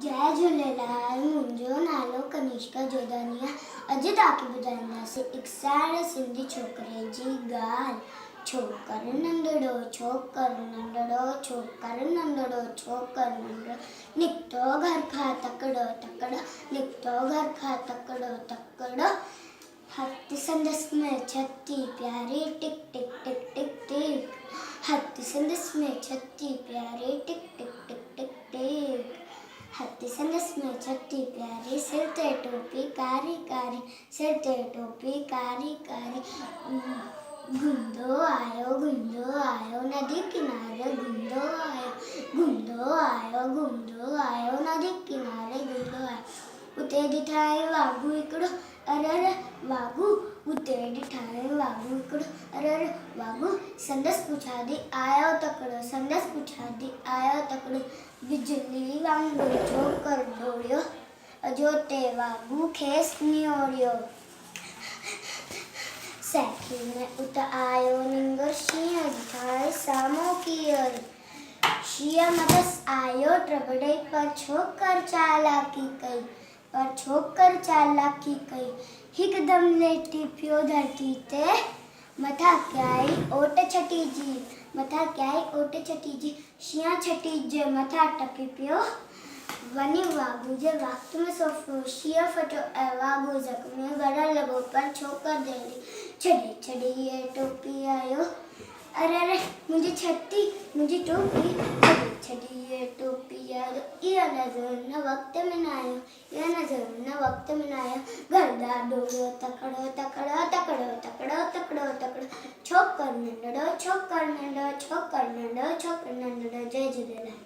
जय झूलेलाल। मुंहिंजो नालो कनिष्का जोधानी आहे। अॼु तव्हांखे ॿुधाईंदासीं हिकु साहिड़े सिंधी छोकिरे जी ॻाल्हि। छोकिरो नंढड़ो, छोकिरो नंढड़ो, छोकिरो नंढड़ो, छोकिरो नंढड़ो, निकितो घर खां तकिड़ो तकिड़ो, निकितो घर खां तकिड़ो तकिड़ो। हथ संदसि में छती प्यारी, टिक टिक टिक टिक टिक। हथ संदसि में छती प्यारी, टिक टिक टिक टिक टिक। हाथी संदसि में छती प्यारी, सिर ते टोपी कारी कारी, सिर ते टोपी कारी कारी। गुंदो आयो नदी किनारे, गुंदो आयो नदी किनारे, गुंदो आयो। उते ॾिठाई वाघू हिकिड़ो, अरे वाघू, उते ॾिठाई वाघू हिकिड़ो, अरे वाघू। संदसि पुछादी आयो तकिड़ो, संदसि पुछादी आयो तकिड़ो। बिजली वांगुरु छोकिरो दौड़ियो, अजो ते वाघू खेसि निहोरियो। साइकिल में उत आयो निंगर, शींहं ॾिठाई साम्हूं कीअर। शींहं मथसि आयो ट्रबड़े, पर छोकिरो चालाकी कई, हिकदमि लेटी पियो धरती ते। मथां कयाई ओट छटीजी, शींहं छटीजे मथां टपी पियो वञी वाघू जे वक़्त में सोफो। शींहं फटियो ऐं वाघू ज़ख़्मी गड़ण लॻो, पर छोकिरो दौड़ी छॾे टोपी आयो। अरे मुंहिंजी छटी, मुंहिंजी टोपी, छॾी टोपी आयो। इहा नज़र न वक़्त में न आयो, घर ॾाढो वियो तकिड़ो तकिड़ो तकिड़ो तकिड़ो तकिड़ो तकिड़ो। छोकिरो नंढड़ो, छोकिरो नंढड़ो, छोकिरो नंढड़ो, छोकिरो नंढड़ो। जय झूलेलाल।